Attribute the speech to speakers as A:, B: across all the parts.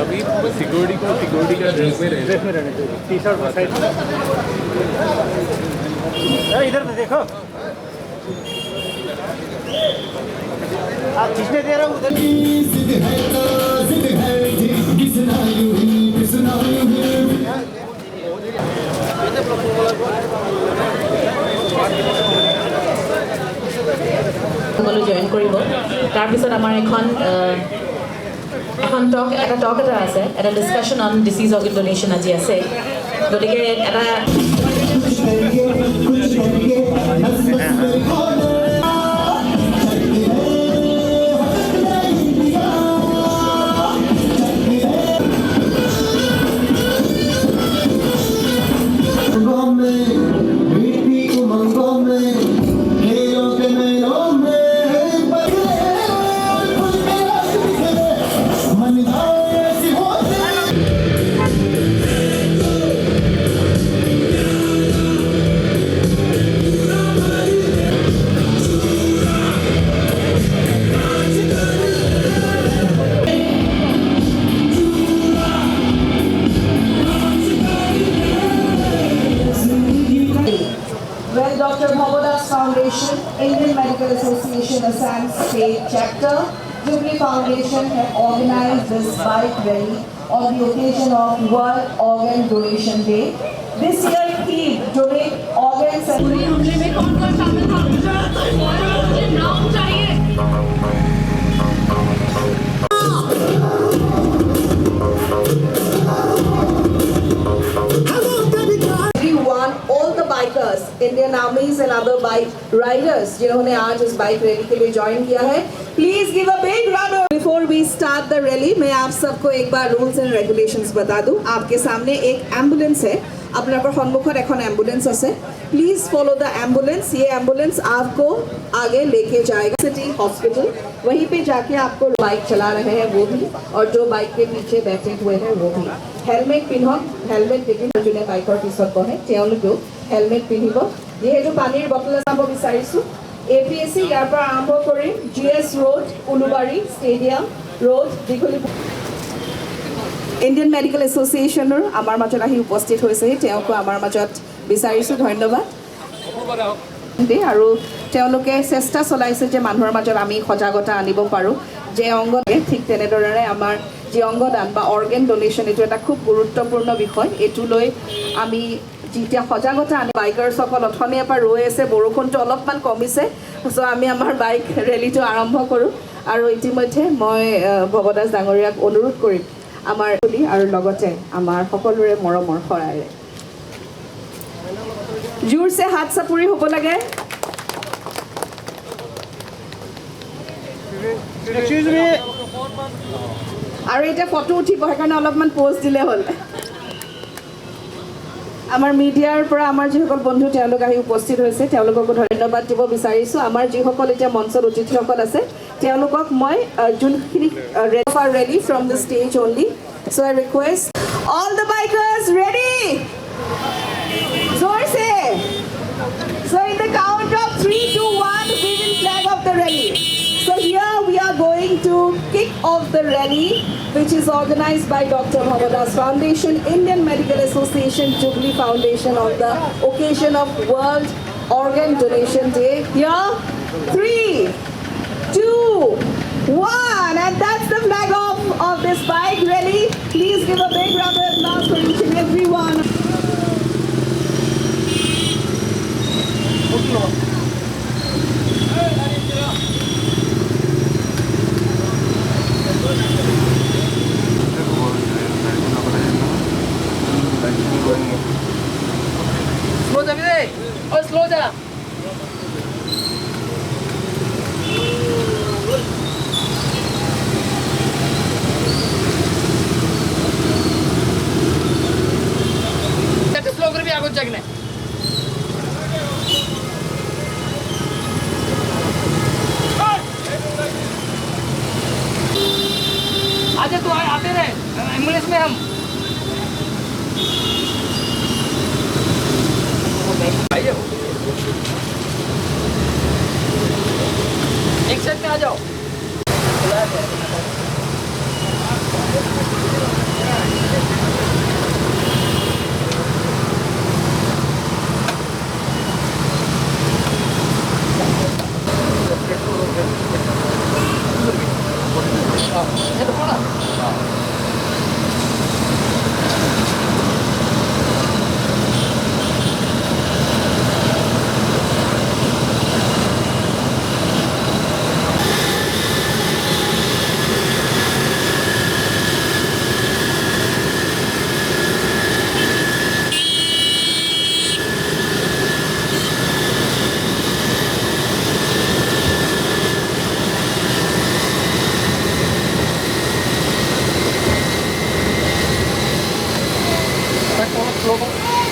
A: अभी सिक्योरिटी का ड्रेस में रहने टी शर्ट साइड इधर तो देखो आप खींचने दे रहे हो उधर
B: জয়েন কৰিব তাৰপিছত আমাৰ এখন টক এটা আছে এটা discussion on disease organ donation আজি আছে গতিকে এটা
C: Dr. Bhaba Foundation, Indian Medical Association Assam State Chapter, Zublee Foundation have organized this bike rally on the occasion of World Organ Donation Day. This year theme, donate organs and bikers, Indian armies and other bike riders जिन्होंने आज इस bike rally के लिए join किया है, please give a big round of before we start the rally. मैं आप सबको एक बार रूल्स एंड रेगुलेशंस बता दूं। आपके सामने एक एम्बुलेंस है, আপোনালোকৰ সন্মুখত এখন एम्बुलेंस আছে, प्लीज फॉलो द एम्बुलेंस। ये एम्बुलेंस आपको आगे लेके जाएगा सिटी हॉस्पिटल, वहीं पे जाके आपको बाइक चला रहे हैं वो भी और जो बाइक के पीछे बैठे हुए हैं वो भी। हेलमेट पिन्हक, हेलमेट पिन्हि যোনে বাইকৰ পিছত বহে তেওঁলোকেও হেলমেট পিন্ধিব। যিহেতু পানীৰ বটল চাব বিচাৰিছোঁ, APSC ইয়াৰ পৰা আৰম্ভ কৰি GS road, Ulubari stadium road, Dighali Indian medical এছ'চিয়েশ্যনৰ আমাৰ মাজত আহি উপস্থিত হৈছেহি, তেওঁকো আমাৰ মাজত বিচাৰিছোঁ, ধন্যবাদ। আৰু তেওঁলোকে চেষ্টা চলাইছে যে মানুহৰ মাজত আমি সজাগতা আনিব পাৰোঁ যে অংগ ঠিক তেনেদৰে আমাৰ যি অংগদান বা অৰ্গেন ডোনেশ্যন এইটো এটা খুব গুৰুত্বপূৰ্ণ বিষয়। এইটো লৈ আমি যেতিয়া সজাগতা আনি বাইকাৰসকল অথনিৰ পৰা ৰৈ আছে, বৰষুণটো অলপমান কমিছে, চ' আমি আমাৰ বাইক ৰেলীটো আৰম্ভ কৰোঁ। আৰু ইতিমধ্যে মই ভৱদাস ডাঙৰীয়াক অনুৰোধ কৰিম আমাৰ আৰু লগতে আমাৰ সকলোৰে মৰমৰ শৰাইৰে জোৰছে হাত চাপৰি হ'ব লাগে। আৰু এতিয়া ফটো উঠিব, সেইকাৰণে অলপমান প'জ দিলে হ'ল। আমাৰ মিডিয়াৰ পৰা আমাৰ যিসকল বন্ধু তেওঁলোক আহি উপস্থিত হৈছে তেওঁলোককো ধন্যবাদ দিব বিচাৰিছোঁ। আমাৰ যিসকল এতিয়া মঞ্চত অতিথিসকল আছে তেওঁলোকক মই যোনখিনি rally from the stage only, so' I request all the bikers ready জোৰছে। So in the count of 3, 2, 1, we will flag off the rally. So here we are going to kick off the rally, which is organized by Dr. Bhaba Foundation, Indian Medical Association, Zublee Foundation on the occasion of World Organ Donation Day. Here, 3, 2, 1, and that's the flag off of this bike rally. Please give a big round of applause for each and every one.
D: Slow जा बे, और slow जा। जैसे slow कर भी आगो जगने। आजा तो आते रहे एम्बुलेंस में हम। एक साइड में आ जाओ। itu pula.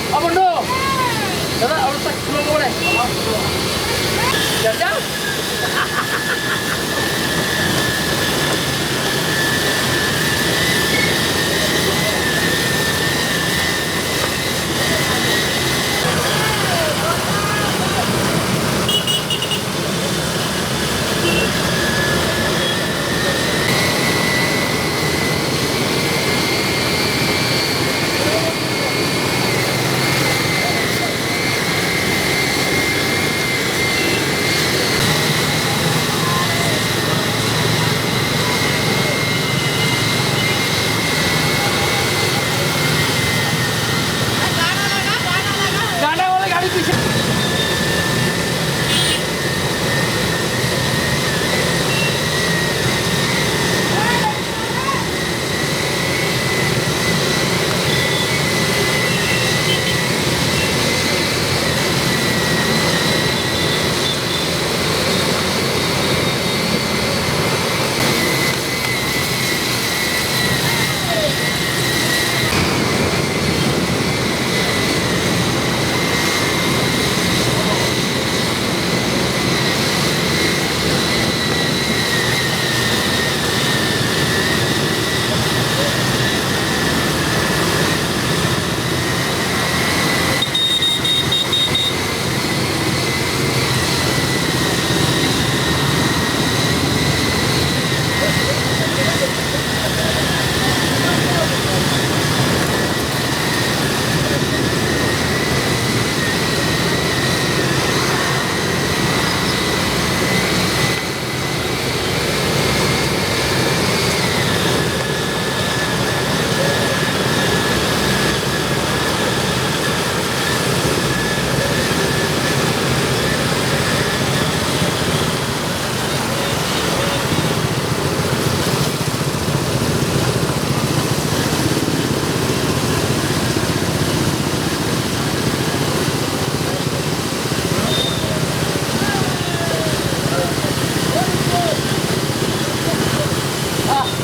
D: Apa dong? Dapat harus tak belum boleh. Jajan? जाने वाले गाड़ी पीछे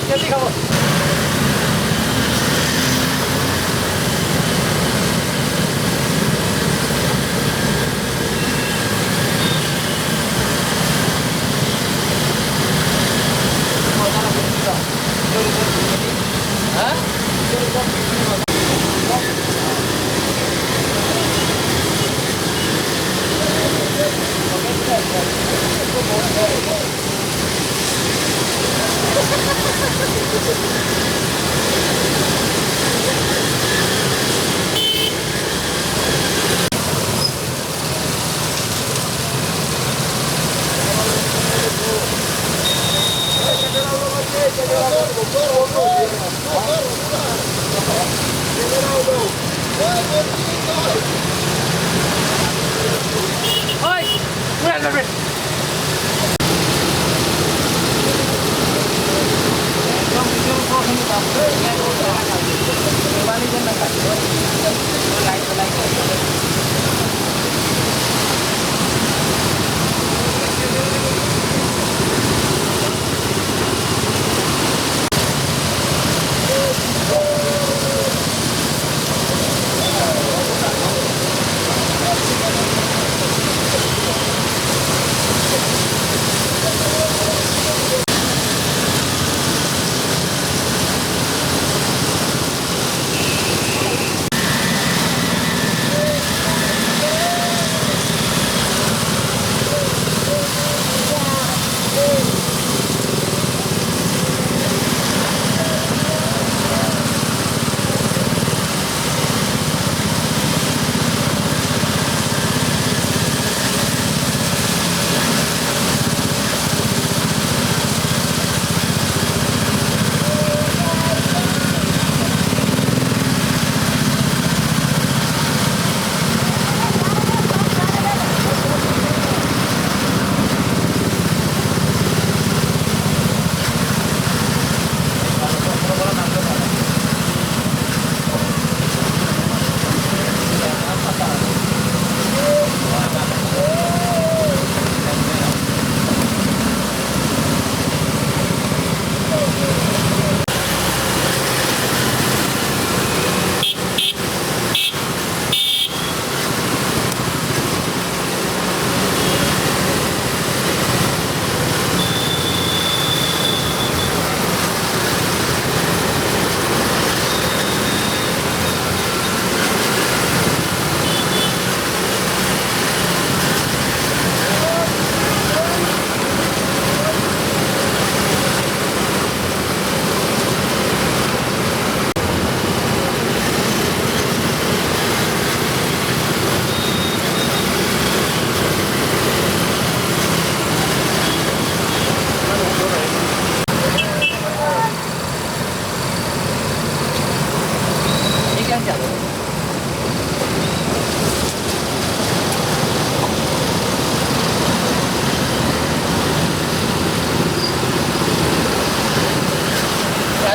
D: Jadi kamu. Oi, mulai David.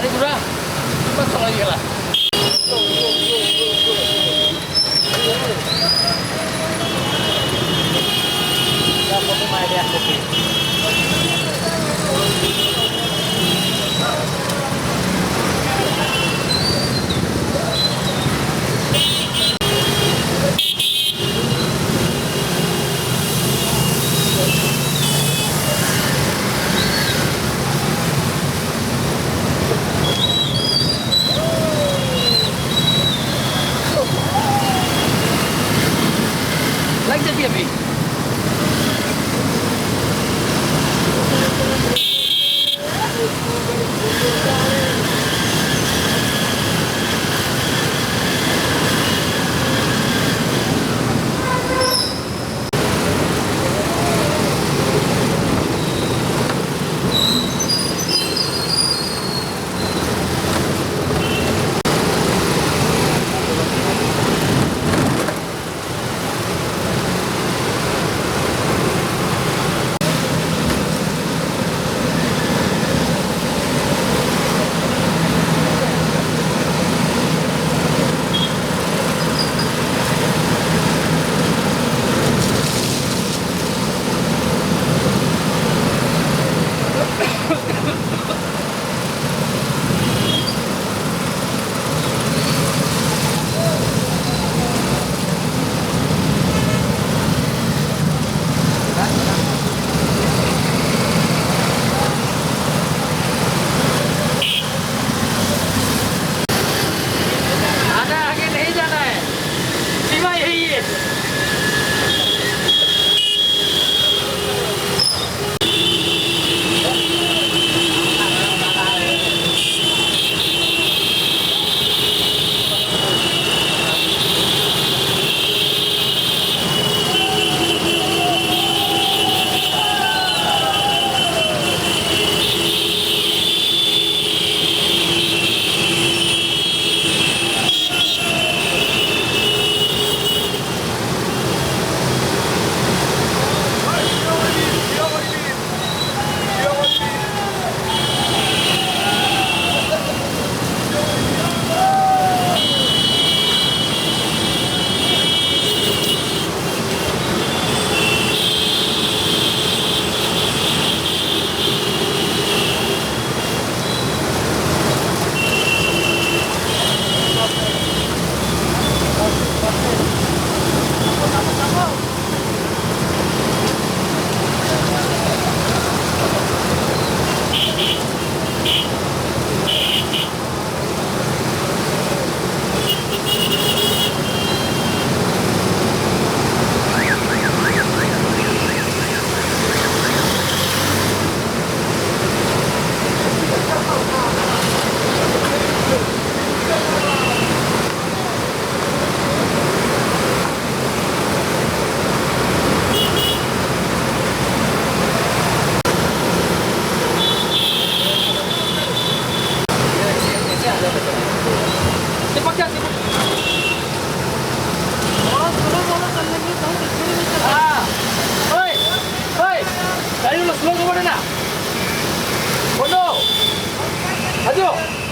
D: Dari pura, cuma soal lagi lah. Lagi jadi apa?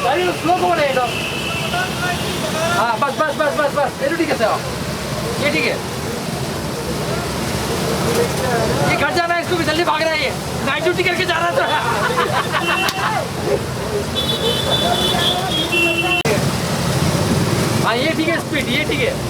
D: गाड़ी स्लो को बने तो हाँ बस बस बस बस बस ये तो ठीक है सर ये ठीक है ये घर जाना है इसको भी जल्दी भाग रहा है ये नाइट ड्यूटी करके जा रहा था हाँ ये ठीक है स्पीड ये ठीक है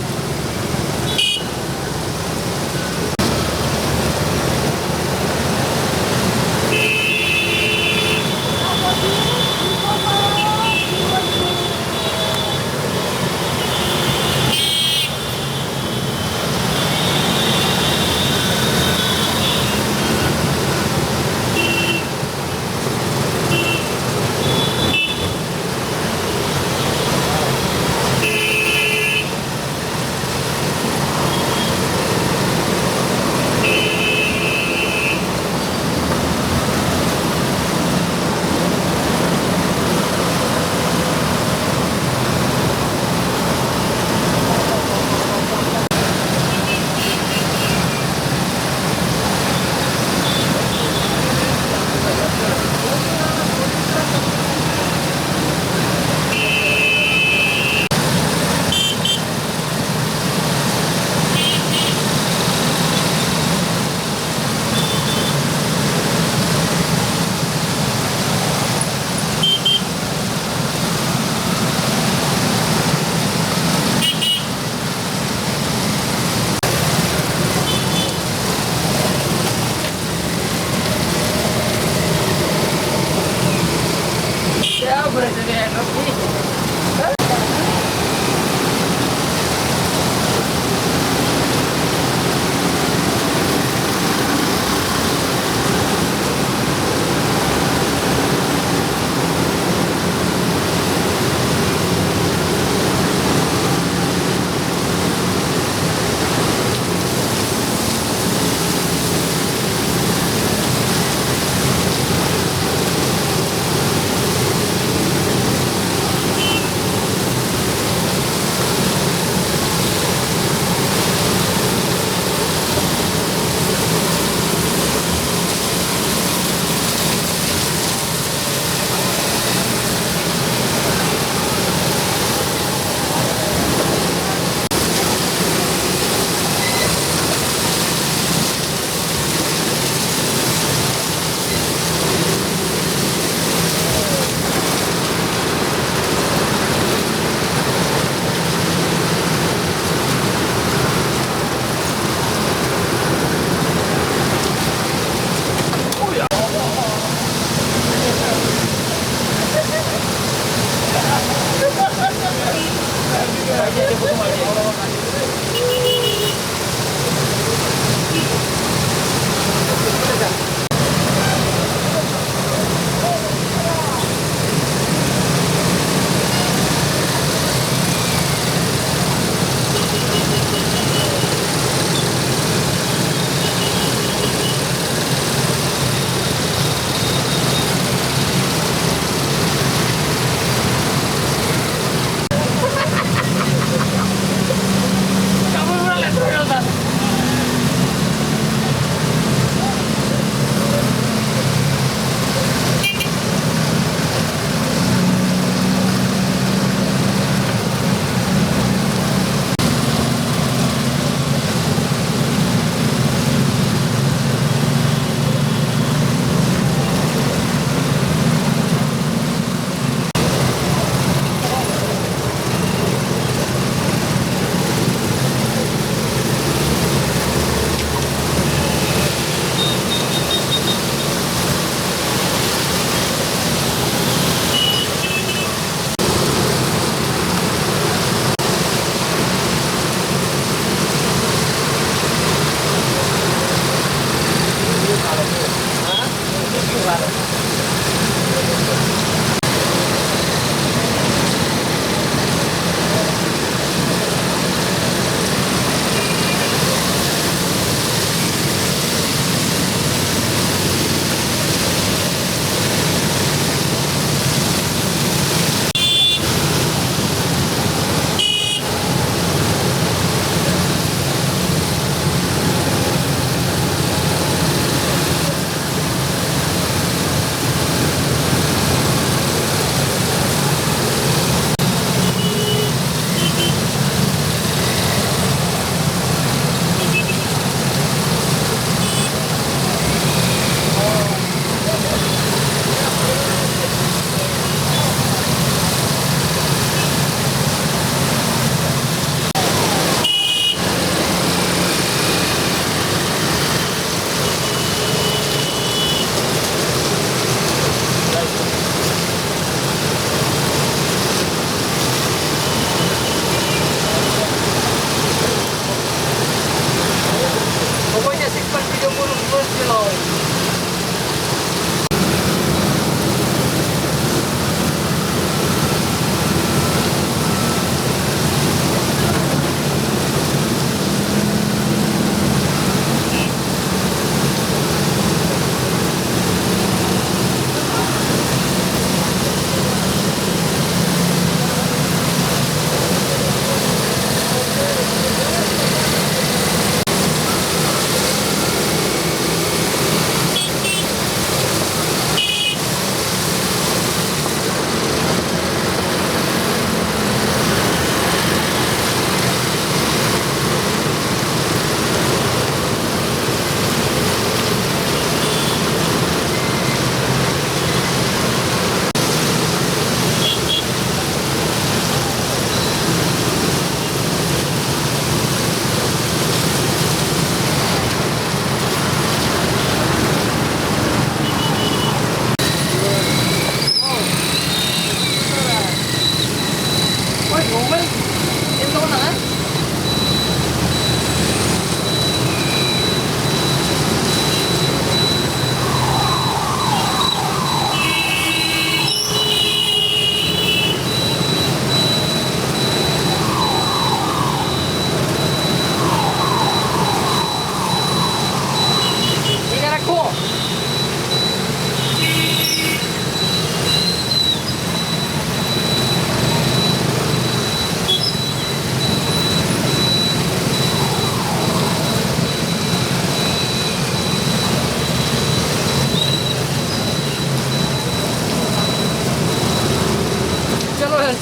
D: Aku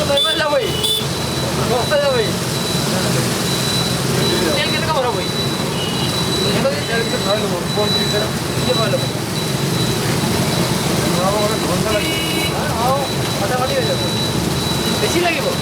D: memang lah boy. Apa lah boy? Yang kita kau boy. Yang tadi kita tahu boy. Phone kita dia malu. Mau orang kontak lagi. Ah, ada kali aja. Besi lagi boy.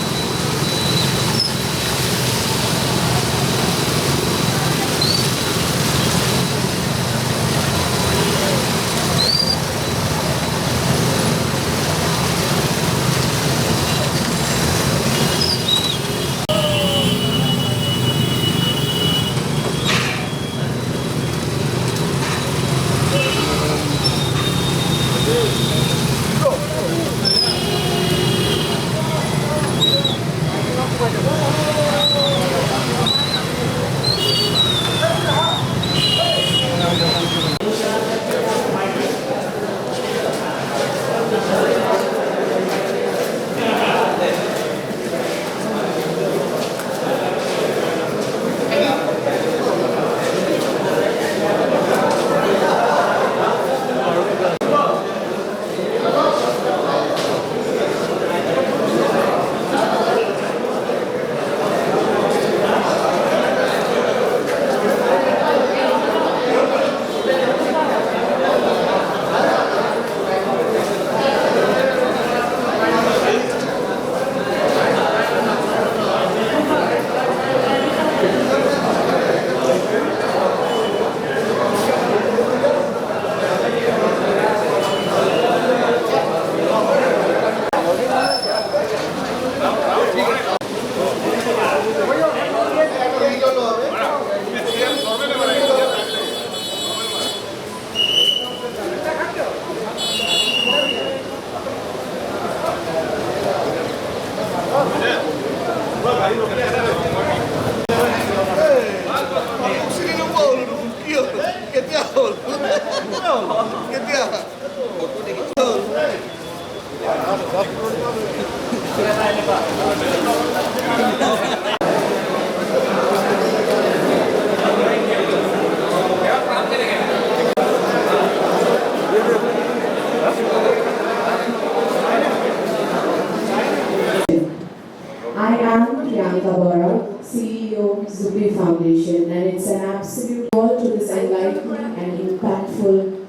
E: Bhaba, CEO, Zublee Foundation, and it's an absolute call to this enlightened and impactful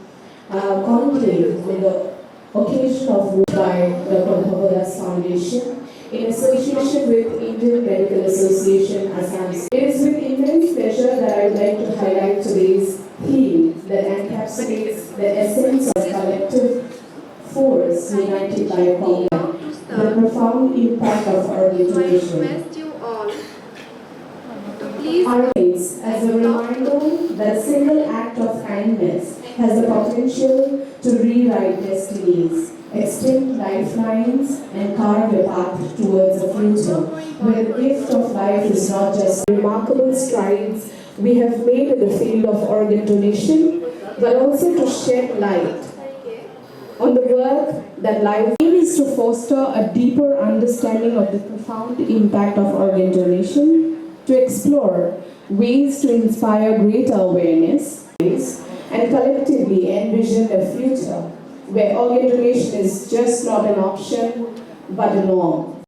E: conclave on the occasion of by Dr. Bhaba Foundation in association with Indian Medical Association Assam. It is with immense pleasure that I would like to highlight today's theme that encapsulates the essence of collective force united by a common, the profound impact of our donation. Our race as a reminder that a single act of kindness has the potential to rewrite destinies, extend lifelines, and carve a path towards a future where the gift of life is not just remarkable strides we have made in the field of organ donation, but also to shed light on the work that life is to foster a deeper understanding of the profound impact of organ donation, to explore ways to inspire greater awareness, and collectively envision a future where organ donation is just not an option, but a norm.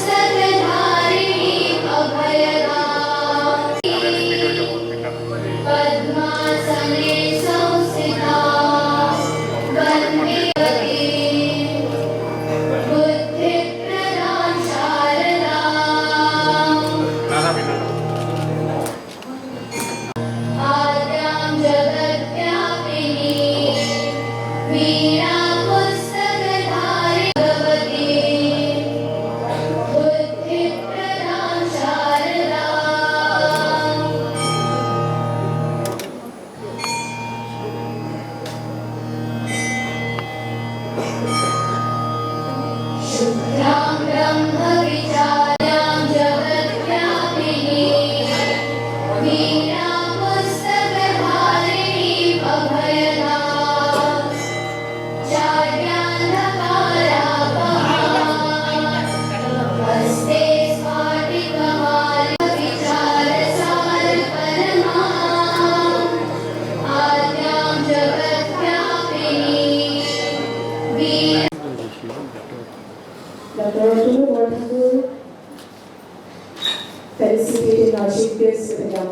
F: Jagad Vyapini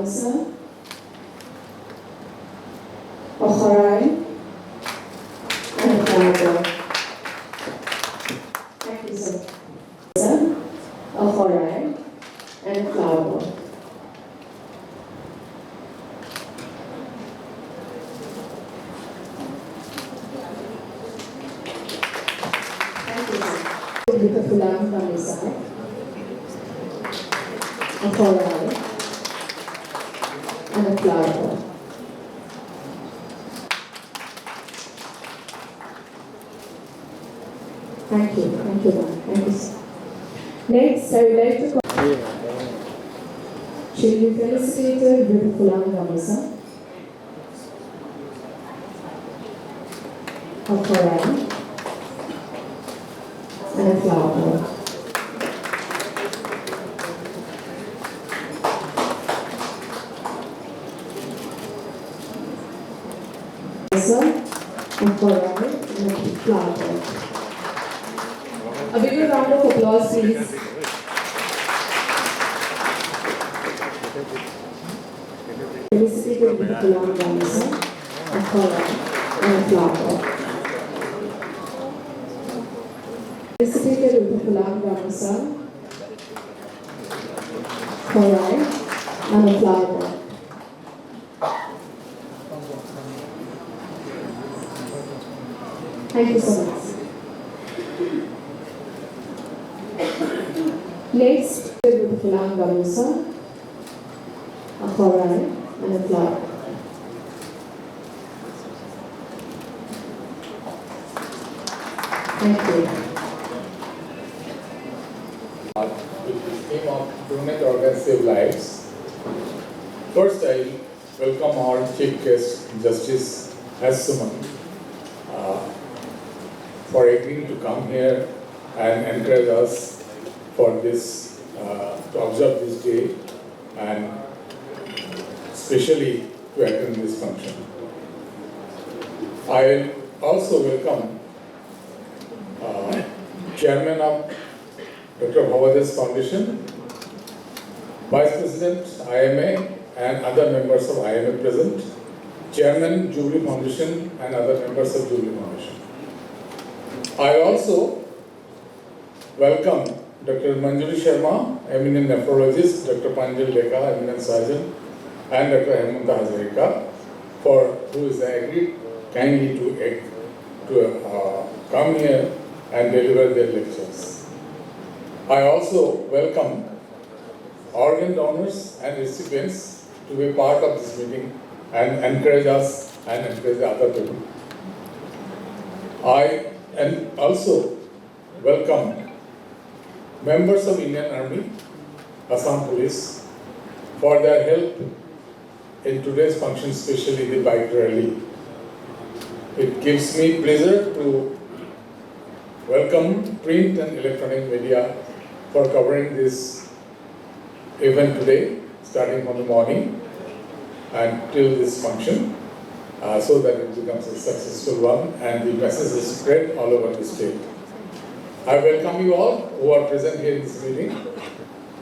E: Gamusa, Okharai, and a flower. Thank you, sir. Okharai, and a flower. With a fulan from his side, a floral, and a flower. Thank you, ma'am. Thank you, sir. Next, I would like to call. She will be felicitated with a fulan gamusa, a floral, and a flower. Sir, and flower, and a flower. A big round of applause, please. Felicitated with a fulan gamusa, a flower, and a flower. Felicitated with a fulan gamusa, alright, and a flower. Thank you so much. Next, with a fulan gamusa, a alright, and a flower. Thank you.
A: With the theme of Donate Organs Save Lives. First, I welcome our Chief Guest, Justice S. Suman, for agreeing to come here and encourage us for this, to observe this day and especially to attend this function. I also welcome Chairman of Dr. Bhaba Foundation, Vice President IMA and other members of IMA present, Chairman Zublee Foundation and other members of Zublee Foundation. I also welcome Dr. Manjuri Sharma, eminent nephrologist, Dr. Panjal Lekha, eminent surgeon, and Dr. Hemanta Hazarika, for who is agreed kindly to come here and deliver their lectures. I also welcome organ donors and recipients to be part of this meeting and encourage us and encourage other people. I also welcome members of Indian Army, Assam Police, for their help in today's function, especially the bike rally. It gives me pleasure to welcome print and electronic media for covering this event today, starting from the morning until this function, so that it becomes a successful one and the message is spread all over the state. I welcome you all who are present here in this meeting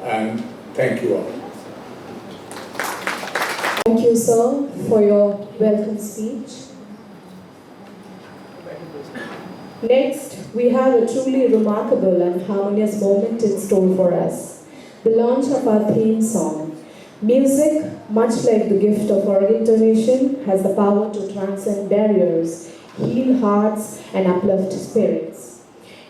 A: and thank you all.
E: Thank you, sir, for your welcome speech. Next, we have a truly remarkable and harmonious moment in store for us. The launch of our theme song. Music, much like the gift of organ donation, has the power to transcend barriers, heal hearts, and uplift spirits.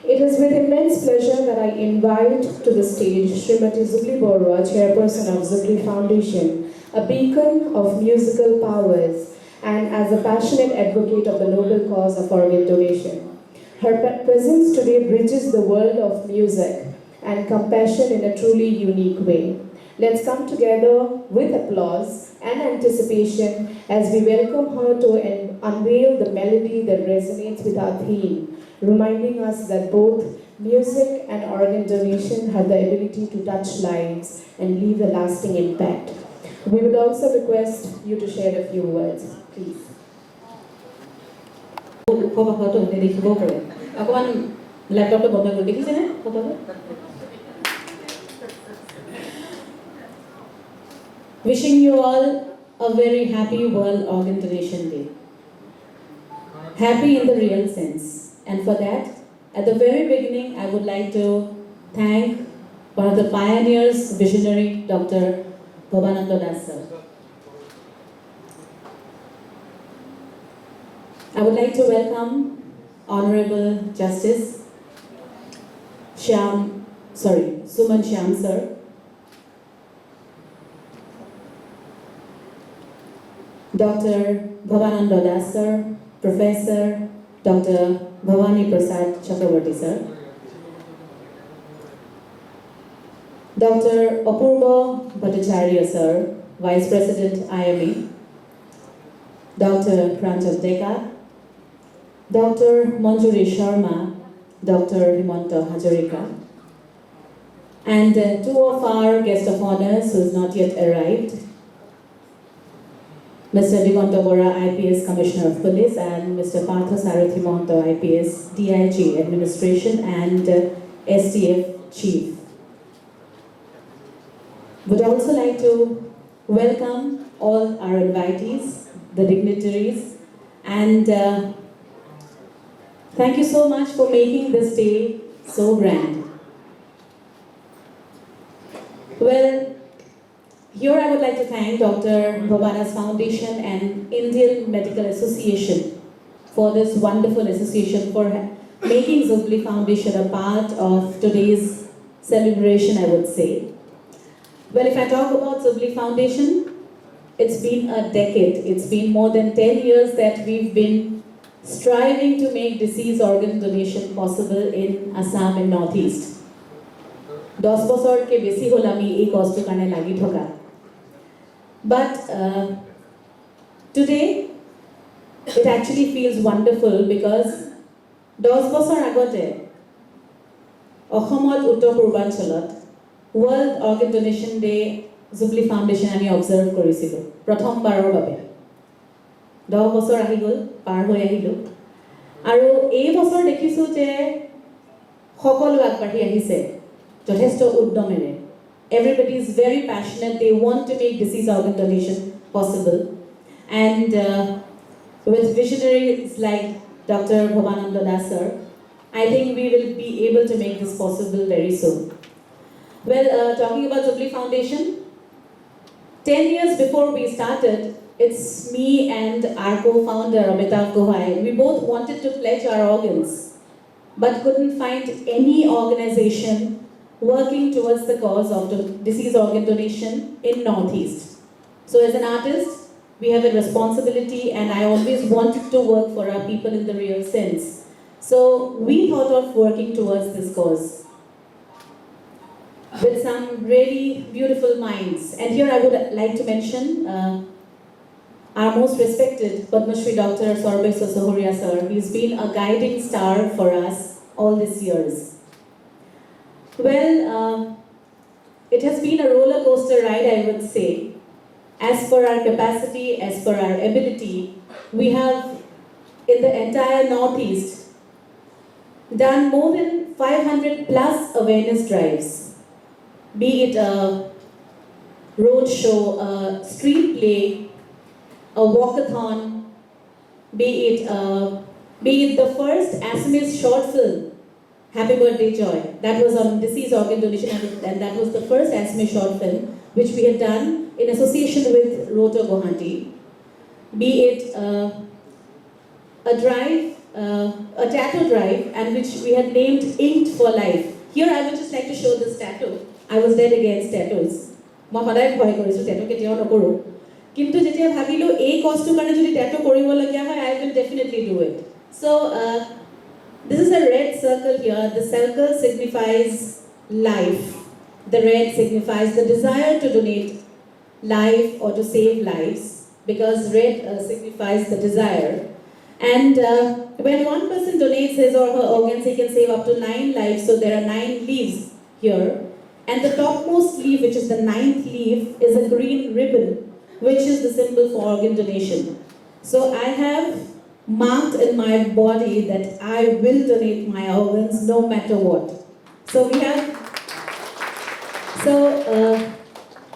E: It is with immense pleasure that I invite to the stage Srimati Zublee, chairperson of Zublee Foundation, a beacon of musical powers, and as a passionate advocate of the noble cause of organ donation. Her presence today bridges the world of music and compassion in a truly unique way. Let's come together with applause and anticipation as we welcome her to unveil the melody that resonates with our theme, reminding us that both music and organ donation have the ability to touch lives and leave a lasting impact. We would also request you to share a few words, please.
B: Wishing you all a very happy World Organ Donation Day. Happy in the real sense. And for that, at the very beginning, I would like to thank one of the pioneers, visionary, Dr. Bhaba sir. I would like to welcome Honorable Justice Suman Shyam sir, Dr. Bhavananda Das sir, Professor Dr. Bhavani Prasad Chakravarti sir, Dr. Apurva Bhattacharya sir, Vice President IMA, Dr. Pranjal Deka, Dr. Manjuri Sharma, Dr. Himanta Hazarika, and two of our guest of honors who has not yet arrived, Mr. Diganta Bora, IPS Commissioner of Police, and Mr. Partha Sarathi Mohanto, IPS DIG Administration and STF Chief. Would also like to welcome all our invitees, the dignitaries, and thank you so much for making this day so grand. Well, here I would like to thank Dr. Bhabana's Foundation and Indian Medical Association for this wonderful association for making Zublee Foundation a part of today's celebration, I would say. Well, if I talk about Zublee Foundation, it's been a decade. It's been more than 10 years that we've been striving to make disease organ donation possible in Assam and Northeast. 10 বছৰ কে বেছি হল আমি এই কষ্টৰ কাৰণে লাগি থকা but today it actually feels wonderful because 10 বছৰ আগতে অসমত উত্তৰ পূৰ্বাঞ্চলত World Organ Donation Day Zublee Foundation আমি observe কৰিছিলো প্ৰথমবাৰৰ বাবে 10 বছৰ আহি গল পাৰ হৈ আহিলো আৰু এই বছৰ দেখিছো যে সকলো আগবাঢ়ি আহিছে যথেষ্ট উদ্যমেৰে everybody is very passionate. They want to make disease organ donation possible. And with visionaries like Dr. Bhavananda Das sir, I think we will be able to make this possible very soon. Well, talking about Zublee Foundation, 10 years before we started, it's me and our co-founder Amitav Gohai. We both wanted to pledge our organs, but couldn't find any organization working towards the cause of disease organ donation in Northeast. So as an artist, we have a responsibility and I always wanted to work for our people in the real sense. So we thought of working towards this cause with some really beautiful minds. And here I would like to mention our most respected Padma Shri Dr. Sorbet Sosohoria sir. He's been a guiding star for us all these years. Well, it has been a roller coaster ride, I would say. As per our capacity, as per our ability, we have in the entire Northeast done more than 500 plus awareness drives. Be it a road show, a street play, a walkathon, be it the first Assamese short film, Happy Birthday Joy. That was on disease organ donation and that was the first Assamese short film which we had done in association with Roto Guwahati. Be it a drive, a tattoo drive and which we had named Inked for Life. Here I would just like to show this tattoo. I was dead against tattoos. মই সদায় ভয় কৰিছো tattoo কেতিয়াও নকৰো কিন্তু যেতিয়া ভাবিলো এই কষ্টৰ কাৰণে যদি tattoo কৰিব লগা হয় I will definitely do it. So this is a red circle here. The circle signifies life. The red signifies the desire to donate life or to save lives because red signifies the desire. And when one person donates his or her organs, he can save up to 9 lives. So there are 9 leaves here. And the topmost leaf, which is the 9th leaf, is a green ribbon, which is the symbol for organ donation. So I have marked in my body that I will donate my organs no matter what. So we have,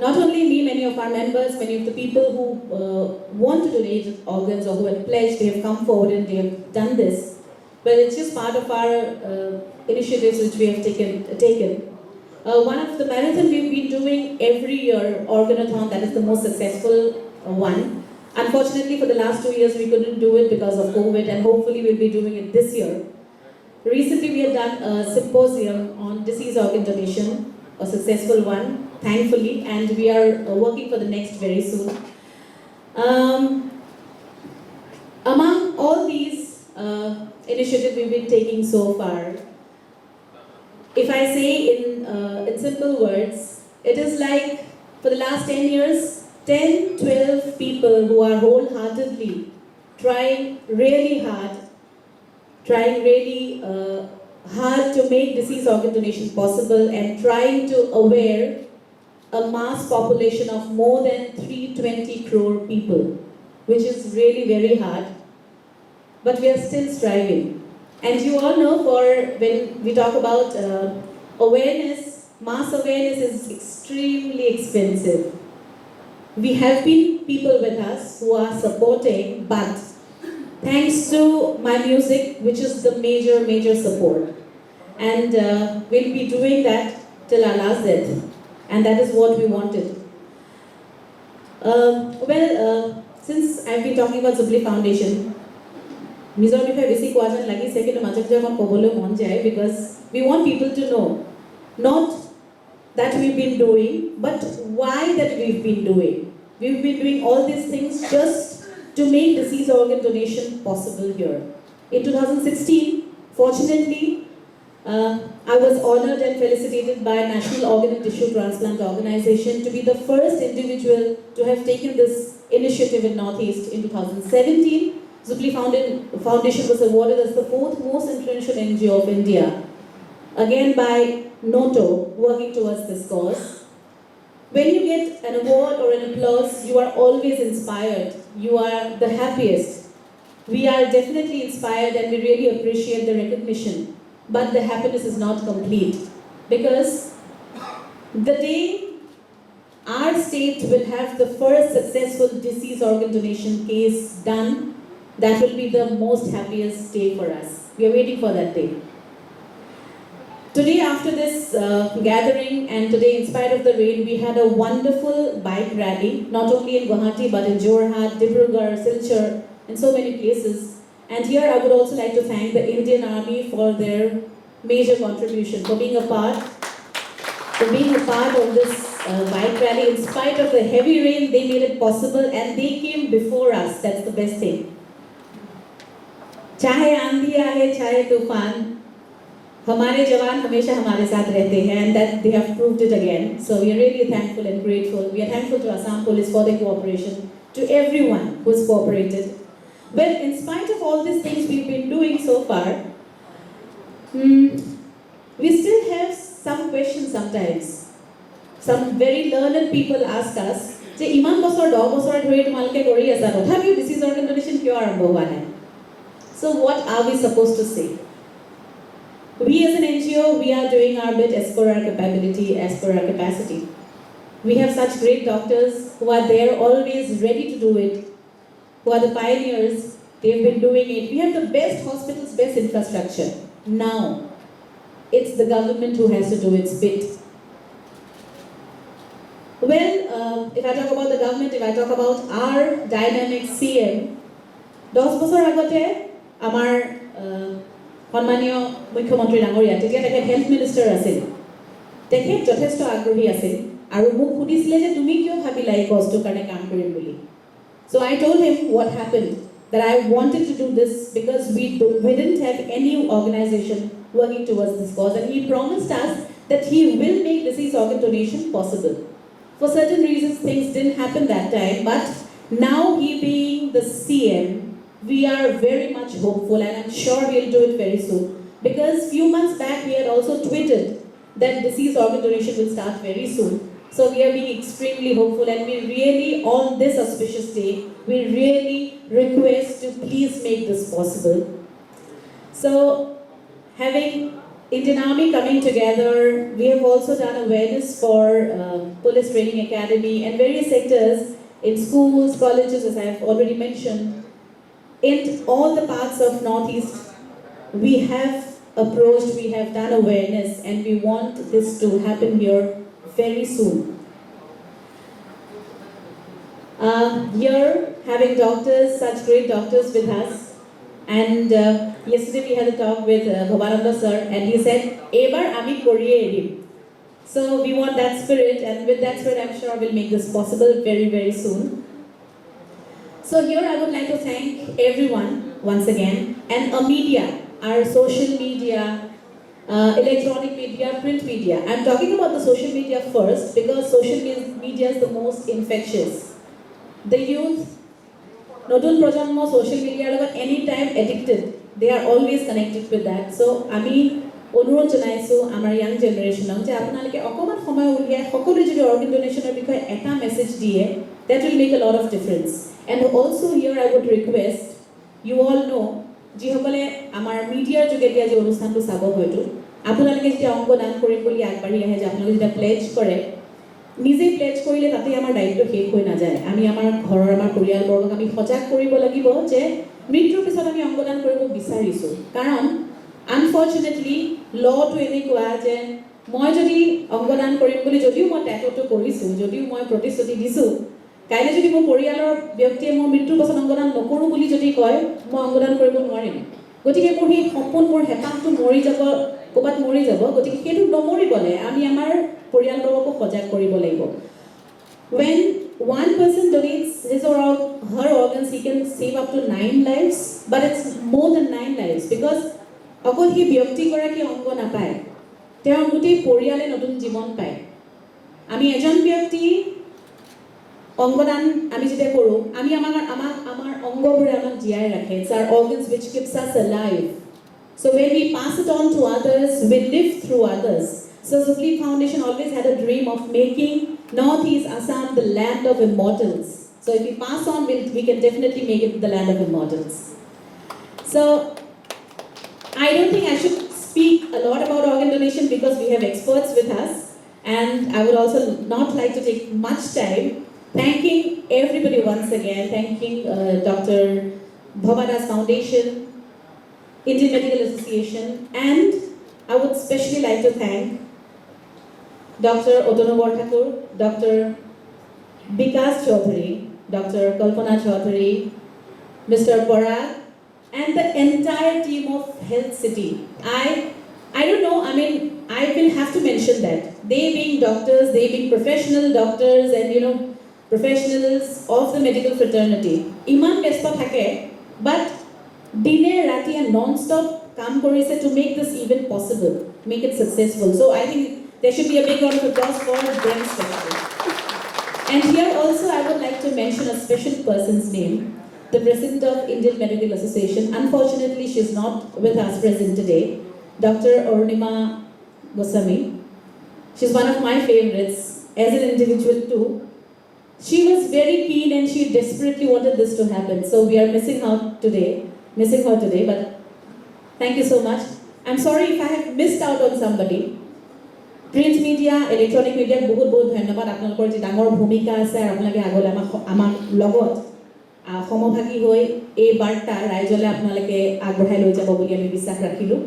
B: Not only me, many of our members, many of the people who want to donate organs or who have pledged, they have come forward and they have done this. But it's just part of our initiatives which we have taken. One of the marathon we've been doing every year, Organathon, that is the most successful one. Unfortunately, for the last 2 years, we couldn't do it because of COVID, and hopefully we'll be doing it this year. Recently, we have done a symposium on disease organ donation, a successful one, thankfully, and we are working for the next very soon. Among all these initiatives we've been taking so far, if I say in simple words, it is like for the last 10 years, 10, 12 people who are wholeheartedly trying really hard to make disease organ donation possible and trying to aware a mass population of more than 320 crore people, which is really very hard, but we are still striving. And you all know, when we talk about awareness, mass awareness is extremely expensive. We have been people with us who are supporting, but thanks to my music, which is the major support. And we'll be doing that till our last death. And that is what we wanted. Since I've been talking about Zublee Foundation, because we want people to know, not that we've been doing, but why that we've been doing. We've been doing all these things just to make disease organ donation possible here. In 2016, fortunately, I was honored and felicitated by National Organ and Tissue Transplant Organization to be the first individual to have taken this initiative in Northeast in 2017. Zublee Foundation was awarded as the 4th most influential NGO of India, again by NOTO, working towards this cause. When you get an award or an applause, you are always inspired. You are the happiest. We are definitely inspired and we really appreciate the recognition. But the happiness is not complete, because the day our state will have the first successful disease organ donation case done, that will be the most happiest day for us. We are waiting for that day. Today, after this gathering, and today in spite of the rain, we had a wonderful bike rally, not only in Guwahati but in Jorhat, Dibrugarh, Silchar, and so many places. And here I would also like to thank the Indian Army for their major contribution, for being a part of this bike rally. In spite of the heavy rain, they made it possible and they came before us. That's the best thing. चाहे आंधी आए, चाहे तूफान, हमारे जवान हमेशा हमारे साथ रहते हैं, and that they have proved it again. So we are really thankful and grateful. We are thankful to Assam Police for their cooperation, to everyone who has cooperated. Well, in spite of all these things we've been doing so far, we still have some questions sometimes. Some very learned people ask us, "Iman bosor, 10 bosor dhori tumalke kori asa, tothapiu disease organ donation kyo arambho hua hai?" So what are we supposed to say? We as an NGO, we are doing our bit as per our capability, as per our capacity. We have such great doctors who are there always ready to do it, who are the pioneers. They've been doing it. We have the best hospitals, best infrastructure. Now, it's the government who has to do its bit. Well, if I talk about the government, if I talk about our dynamic CM, 10 বছৰ আগতে আমাৰ সন্মানীয় মুখ্যমন্ত্ৰী ডাঙৰীয়া, তেতিয়া তেখেত health minister আছিল, তেখেত যথেষ্ট আগ্ৰহী আছিল আৰু মোক সুধিছিলে যে তুমি কিয় ভাবিলা এই কষ্টৰ কাৰণে কাম কৰিম বুলি. So I told him what happened, that I wanted to do this because we didn't have any organization working towards this cause, and he promised us that he will make disease organ donation possible. For certain reasons, things didn't happen that time, but now he being the CM, we are very much hopeful, and I'm sure we'll do it very soon. Because few months back, we had also tweeted that disease organ donation will start very soon. So we are being extremely hopeful, and we really, on this auspicious day, we really request to please make this possible. So, having Indian Army coming together. We have also done awareness for Police Training Academy and various sectors in schools, colleges, as I have already mentioned. In all the parts of Northeast, we have approached, we have done awareness, and we want this to happen here very soon. Here, having doctors, such great doctors with us, and yesterday we had a talk with Bhaba sir, and he said, "Ebar ami koriye erim." So we want that spirit, and with that spirit, I'm sure we'll make this possible very, very soon. So here I would like to thank everyone once again, and media, our social media, electronic media, print media. I'm talking about the social media first because social media is the most infectious. The youth, নতুন প্ৰজন্ম social media লগত anytime addicted. They are always connected with that. So আমি অনুৰোধ জনাইছো আমাৰ young generation যে আপোনালোকে অকমান সময় উলিয়াই সকলোৱে যদি organ donationৰ বিষয়ে এটা মেছেজ দিয়ে, that will make a lot of difference. And also here I would request, you all know, যিসকলে আমাৰ মিডিয়াৰ যোগেদি আজি অনুষ্ঠানটো চাব হয়তো, আপোনালোকে যেতিয়া অংগ দান কৰিম বুলি আগবাঢ়ি আহে, যে আপোনালোকে যেতিয়া প্লেজ কৰে, নিজে প্লেজ কৰিলে তাতে আমাৰ দায়িত্ব শেষ হৈ নাযায়। আমি আমাৰ ঘৰৰ, আমাৰ পৰিয়ালবৰ্গক আমি সজাগ কৰিব লাগিব যে মৃত্যুৰ পিছত আমি অংগদান কৰিব বিচাৰিছোঁ। কাৰণ আনফৰ্চুনেটলি লটো এনেকুৱা যে মই যদি অংগদান কৰিম বুলি যদিও মই টেটটো কৰিছোঁ, যদিও মই প্ৰতিশ্ৰুতি দিছোঁ, কাইলৈ যদি মোৰ পৰিয়ালৰ ব্যক্তিয়ে মোৰ মৃত্যুৰ পাছত অংগদান নকৰোঁ বুলি যদি কয়, মই অংগদান কৰিব নোৱাৰিম। গতিকে মোৰ সেই সপোন, মোৰ হেঁপাহটো মৰি যাব, ক'ৰবাত মৰি যাব। গতিকে সেইটো নমৰিবলৈ আমি আমাৰ পৰিয়ালবৰ্গকো সজাগ কৰিব লাগিব। When one person donates his or her organs, he can save up to 9 lives, but it's more than 9 lives because অকল সেই ব্যক্তিগৰাকী অংগ নাপায়, তেওঁৰ গোটেই পৰিয়ালে নতুন জীৱন পায়। আমি এজন ব্যক্তি অংগদান আমি যেতিয়া কৰোঁ, আমি আমাৰ অংগবোৰে আমাক জীয়াই ৰাখে। It's our organs which keeps us alive. So when we pass it on to others, we live through others. So Zublee Foundation always had a dream of making Northeast Assam the land of immortals. So if we pass on, we can definitely make it the land of immortals. So I don't think I should speak a lot about organ donation because we have experts with us, and I would also not like to take much time. Thanking everybody once again, thanking Dr. Bhaba Foundation, Indian Medical Association, and I would especially like to thank Dr. Otonobor Thakur, Dr. Bikas Chaudhary, Dr. Kalpana Chaudhary, Mr. Parag, and the entire team of Health City. I don't know, I mean, I will have to mention that. They being doctors, they being professional doctors and professionals of the medical fraternity. Iman ব্যস্ত থাকে, but dine rati and non-stop কাম কৰিছে to make this event possible, make it successful. So I think there should be a big round of applause for them especially. And here also I would like to mention a special person's name, the President of Indian Medical Association. Unfortunately, she is not with us present today, Dr. Arunima Goswami. She's one of my favorites as an individual too. She was very keen and she desperately wanted this to happen. So we are missing her today, but thank you so much. I'm sorry if I have missed out on somebody. Print media, electronic media, বহুত ধন্যবাদ আপোনালোকৰ যে ডাঙৰ ভূমিকা আছে আৰু আপোনালোকে আগলৈ আমাৰ লগত সমভাগী হৈ এই বাৰ্তা ৰাইজলৈ আপোনালোকে আগবঢ়াই লৈ যাব বুলি আমি বিশ্বাস ৰাখিলোঁ।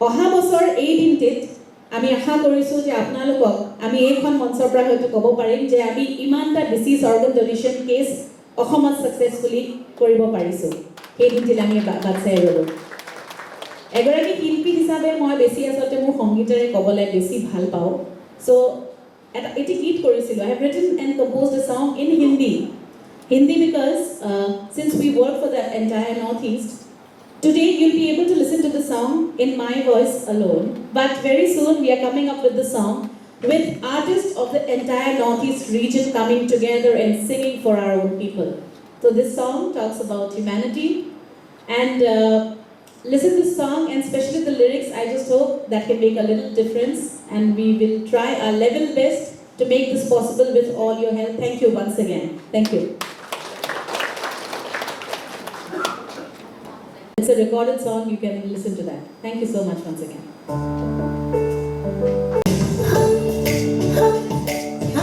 B: অহা বছৰ এই দিনটিত আমি আশা কৰিছোঁ যে আপোনালোকক আমি এইখন মঞ্চৰ পৰা হয়তো ক'ব পাৰিম যে আমি ইমানটা ডিচিজ অৰ্গান ডনেশ্যন কেছ অসমত ছাকচেছফুলি কৰিব পাৰিছোঁ। সেই দিনটিত আমি বাট চাই ৰ'লোঁ। এগৰাকী শিল্পী হিচাপে মই বেছি আচলতে মোৰ সংগীতেৰে ক'বলৈ বেছি ভাল পাওঁ। চ' এটি গীত কৰিছিলোঁ। I have written and composed a song in Hindi because since we work for the entire Northeast, today you'll be able to listen to the song in my voice alone. But very soon we are coming up with the song with artists of the entire Northeast region coming together and singing for our own people. So this song talks about humanity and listen to the song and especially the lyrics. I just hope that can make a little difference and we will try our level best to make this possible with all your help. Thank you once again. Thank you. It's a recorded song, you can listen to that. Thank you so much once again.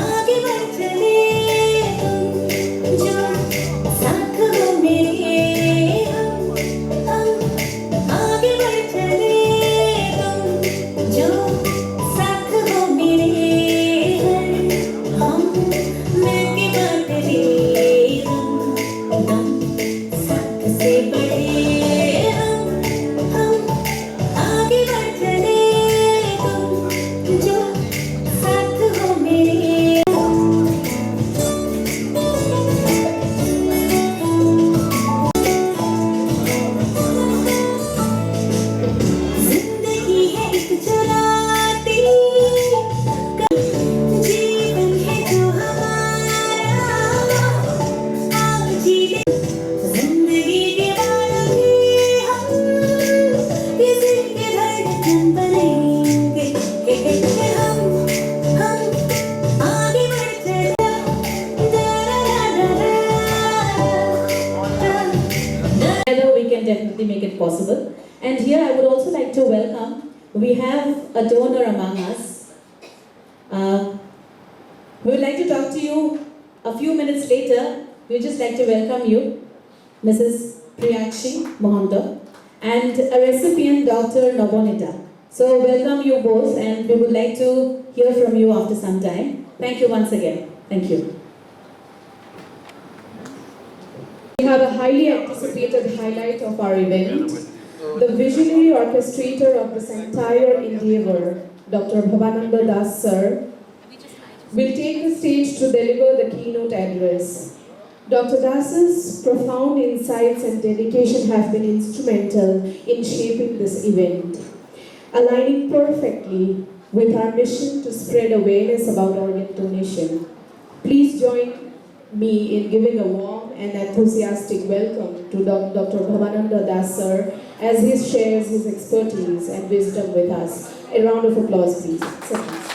F: आगे बढ़ चले जो साथ हो मेरे हम आगे बढ़ चले जो साथ हो मेरे हम मिलके बांट ले हम साथ से बढ़े हम आगे बढ़ चले जो साथ हो मेरे जिंदगी है एक चुराती जीवन है जो हमारा आओ जी ले जिंदगी के बालों में हम किसी के धड़कन बनेंगे हम आगे बढ़ चले
B: Together we can definitely make it possible. And here I would also like to welcome, we have a donor among us. We would like to talk to you a few minutes later. We would just like to welcome you, Mrs. Priyakshi Mohanto, and a recipient, Dr. Nobonita. So welcome you both, and we would like to hear from you after some time. Thank you once again. Thank you.
E: We have a highly anticipated highlight of our event. The visionary orchestrator of this entire endeavor, Dr. Bhabananda Das sir, will take the stage to deliver the keynote address. Dr. Das's profound insights and dedication have been instrumental in shaping this event, aligning perfectly with our mission to spread awareness about organ donation. Please join me in giving a warm and enthusiastic welcome to Dr. Bhabananda Das sir as he shares his expertise and wisdom with us. A round of applause, please. Sir, please.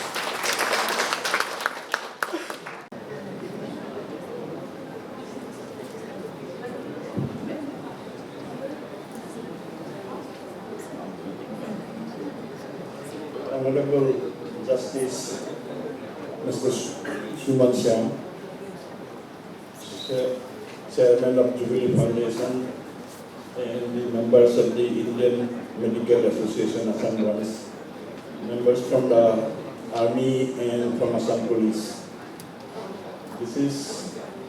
G: Honorable Justice Mr. Suman Shyam, Chairman of Zublee Foundation, and the members of the Indian Medical Association Assam branch, members from the Army and from Assam Police. This is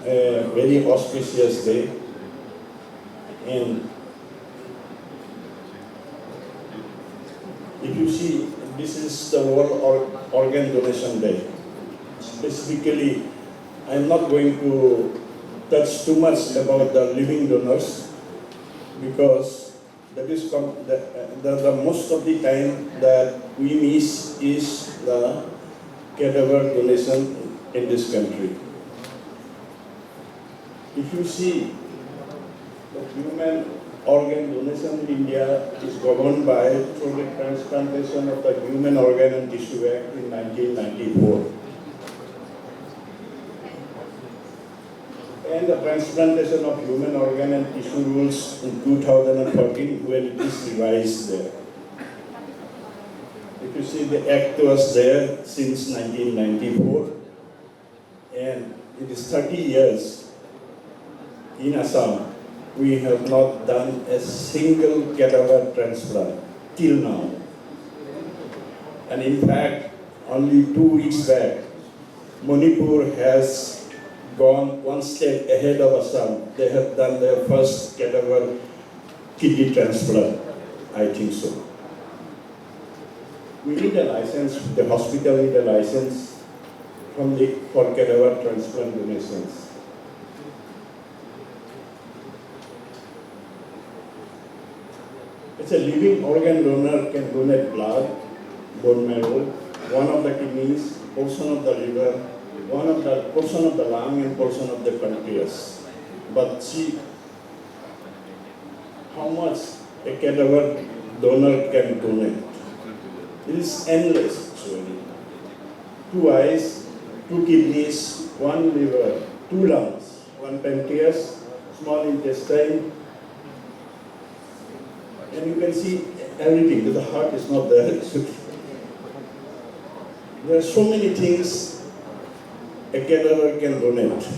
G: a very auspicious day, and if you see, this is the World Organ Donation Day. Specifically, I am not going to touch too much about the living donors because that is the most of the time that we miss is the cadaver donation in this country. If you see, the human organ donation in India is governed by through the Transplantation of the Human Organ and Tissue Act in 1994. And the Transplantation of Human Organ and Tissue Rules in 2013 when it is revised there. If you see, the act was there since 1994 and it is 30 years in Assam. We have not done a single cadaver transplant till now. And in fact, only 2 weeks back, Manipur has gone one step ahead of Assam. They have done their first cadaver kidney transplant, I think so. We need a license, the hospital need a license for cadaver transplant donations. It's a living organ donor can donate blood, bone marrow, one of the kidneys, portion of the liver, portion of the lung and portion of the pancreas. But see how much a cadaver donor can donate. It is endless actually. 2 eyes, 2 kidneys, 1 liver, 2 lungs, 1 pancreas, small intestine, and you can see everything, but the heart is not there. There are so many things a caterer can donate.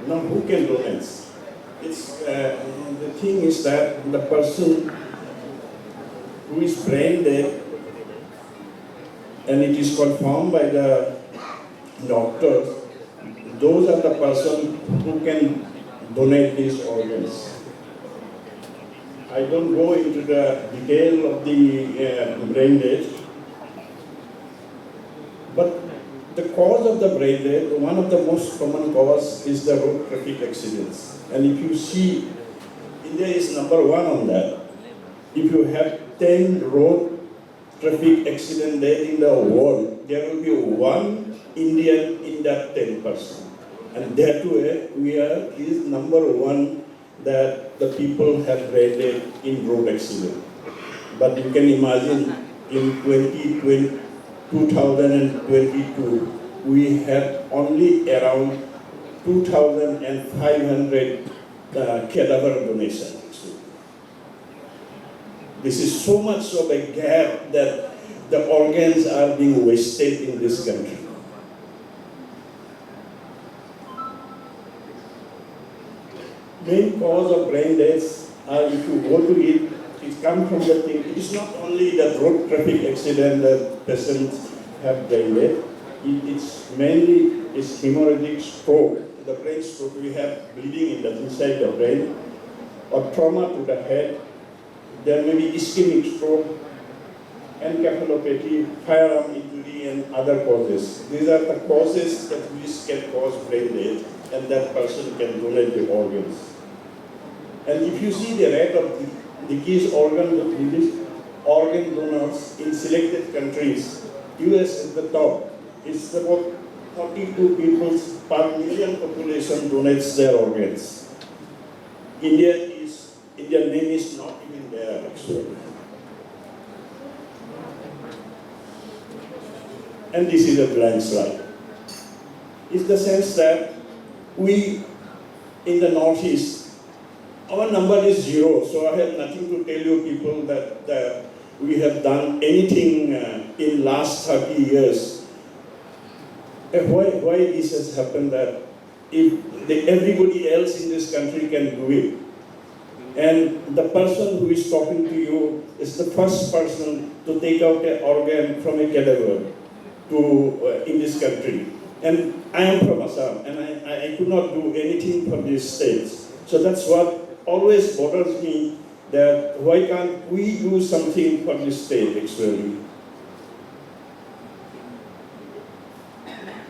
G: Now, who can donate? The thing is that the person who is brain dead, and it is confirmed by the doctors, those are the person who can donate these organs. I don't go into the detail of the brain death, but the cause of the brain death, one of the most common cause is the road traffic accidents. And if you see, India is number one on that. If you have 10 road traffic accident death in the world, there will be one Indian in that 10%. And that way, we is number one that the people have brain death in road accident. But you can imagine in 2022, we have only around 2,500 cadaver donations. This is so much of a gap that the organs are being wasted in this country. Main cause of brain deaths are, if you go to it, it comes from the thing. It is not only that road traffic accident that patients have brain death. It's mainly hemorrhagic stroke. The brain stroke, we have bleeding inside the brain, or trauma to the head. There may be ischemic stroke, encephalopathy, firearm injury, and other causes. These are the causes that which can cause brain death, and that person can donate the organs. And if you see the rate of decreased organ donors in selected countries, US is the top. It's about 42 people per million population donates their organs. Indian name is not even there actually. And this is a blank slide. It's the sense that we in the Northeast, our number is 0, so I have nothing to tell you people that we have done anything in last 30 years. Why this has happened that if everybody else in this country can do it, and the person who is talking to you is the first person to take out an organ from a cadaver in this country. And I am from Assam, and I could not do anything for these states. So that's what always bothers me, that why can't we do something for this state actually?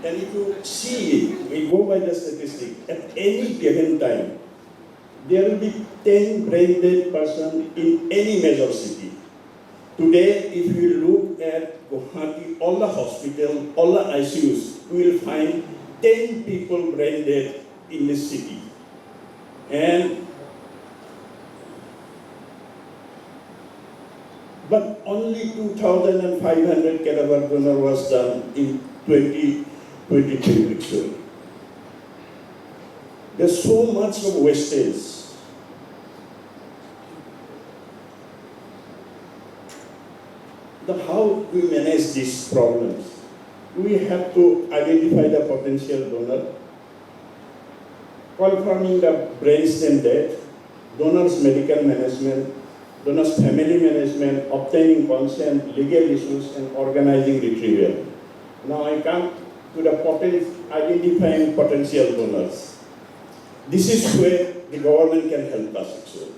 G: And if you see it, we go by the statistic, at any given time, there will be 10 brain dead persons in any major city. Today, if you look at Guwahati, all the hospitals, all the ICUs, we will find 10 people brain dead in this city. But only 2,500 cadaver donor was done in 2022 actually. There's so much of wastage. How we manage these problems? We have to identify the potential donor, confirming the brainstem death, donor's medical management, donor's family management, obtaining consent, legal issues, and organizing retrieval. Now I come to the identifying potential donors. This is where the government can help us actually.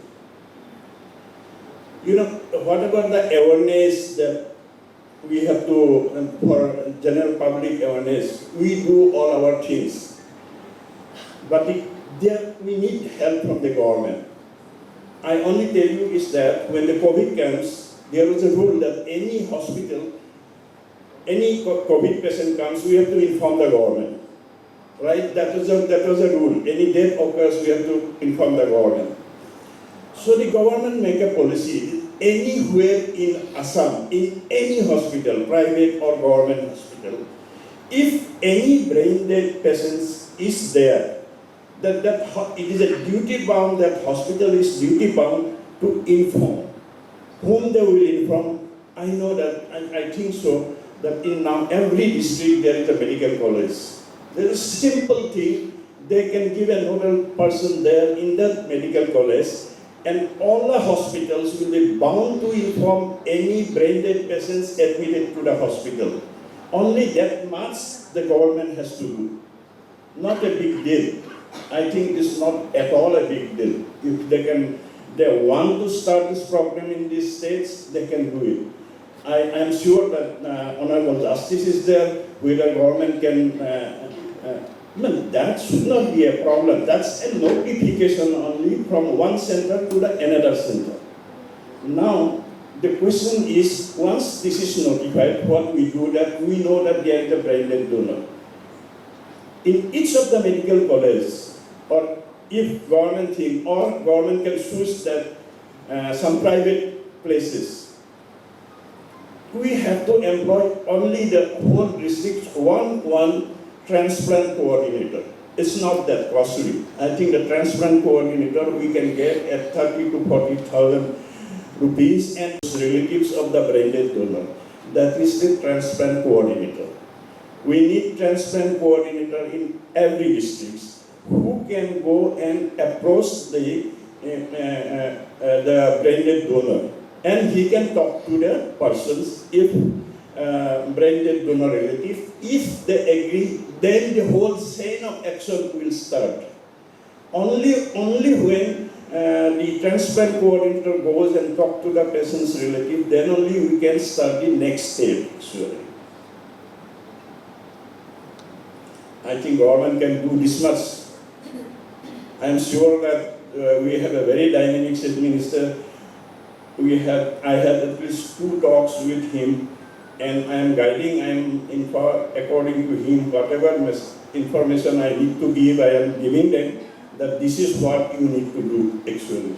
G: You know, what about the awareness that we have to, for general public awareness, we do all our things. But we need help from the government. I only tell you is that when the COVID comes, there was a rule that any hospital, any COVID patient comes, we have to inform the government. Right? That was a rule. Any death occurs, we have to inform the government. So the government make a policy, anywhere in Assam, in any hospital, private or government hospital, if any brain dead patients is there, it is a duty bound, that hospital is duty bound to inform. Whom they will inform, I know that, I think so, that in now every district there is a medical college. There is simple thing, they can give a nodal person there in the medical college, and all the hospitals will be bound to inform any brain dead patients admitted to the hospital. Only that much the government has to do. Not a big deal. I think it's not at all a big deal. If they want to start this program in these states, they can do it. I am sure that Honorable Justice is there, where the government can, that should not be a problem. That's a notification only from one center to the another center. Now, the question is, once this is notified, what we do, that we know that there is a brain dead donor. In each of the medical colleges, or if government think, or government can choose that some private places, we have to employ only the whole district one transplant coordinator. It's not that costly. I think the transplant coordinator we can get at 30 to 40,000 rupees, and relatives of the brain dead donor. That is the transplant coordinator. We need transplant coordinator in every district who can go and approach the brain dead donor, and he can talk to the persons if brain dead donor relative. If they agree, then the whole chain of action will start. Only when the transplant coordinator goes and talk to the patient's relative, then only we can start the next step. Actually, I think government can do this much. I am sure that we have a very dynamic state minister. I had at least 2 talks with him, and I am guiding, according to him, whatever information I need to give, I am giving them, that this is what you need to do actually.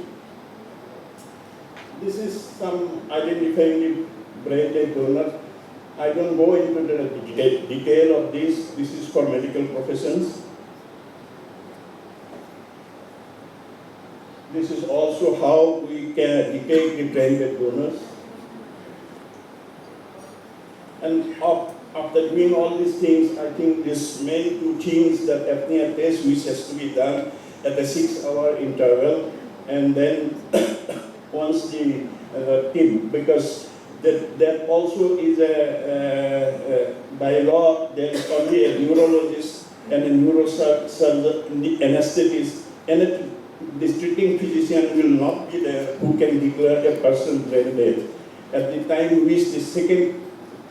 G: This is some identifying the brain dead donor. I don't go into the detail of this. This is for medical professions. This is also how we can detect the brain dead donors. And after doing all these things, I think these main 2 things, that apnea test, which has to be done at a 6-hour interval, and then once the team, because that also is by law, there is only a neurologist and a neurosurgeon, anesthetist, and the treating physician will not be there who can declare a person brain dead. At the time which the second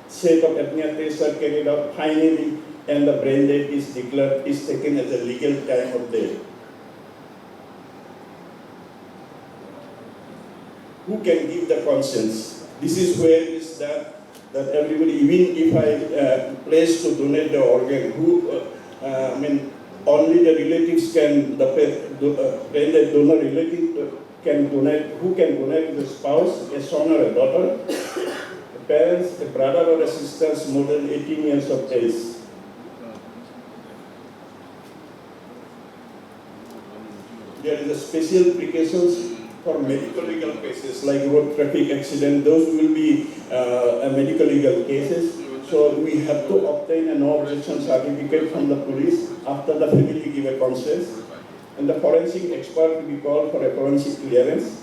G: set of apnea tests are carried out, finally, and the brain dead is declared, is taken as a legal time of death. Who can give the consent? This is where is that everybody, even if I pledge to donate the organ, only the relatives can, the brain dead donor relative can donate. Who can donate? The spouse, a son or a daughter, the parents, a brother or a sister more than 18 years of age. There is a special precautions for medical legal cases like road traffic accident. Those will be medical legal cases. So we have to obtain a no objection certificate from the police after the family give a consent. And the forensic expert will be called for a forensic clearance.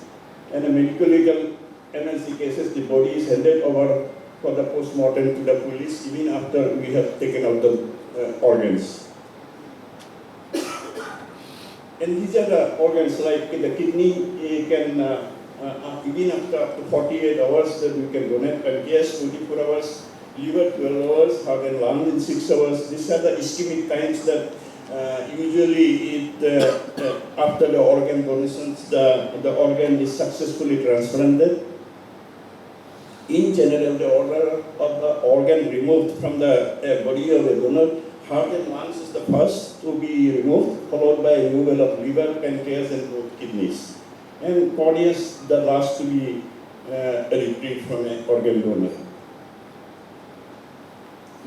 G: And a medical legal emergency cases, the body is handed over for the post-mortem to the police even after we have taken out the organs. And these are the organs like the kidney can, even after up to 48 hours that we can donate, pancreas 24 hours, liver 12 hours, heart and lung in 6 hours. These are the ischemic times that usually after the organ donations, the organ is successfully transplanted. In general, the order of the organ removed from the body of the donor, heart and lungs is the first to be removed, followed by removal of liver, pancreas, and both kidneys. And corneas, the last to be retrieved from an organ donor.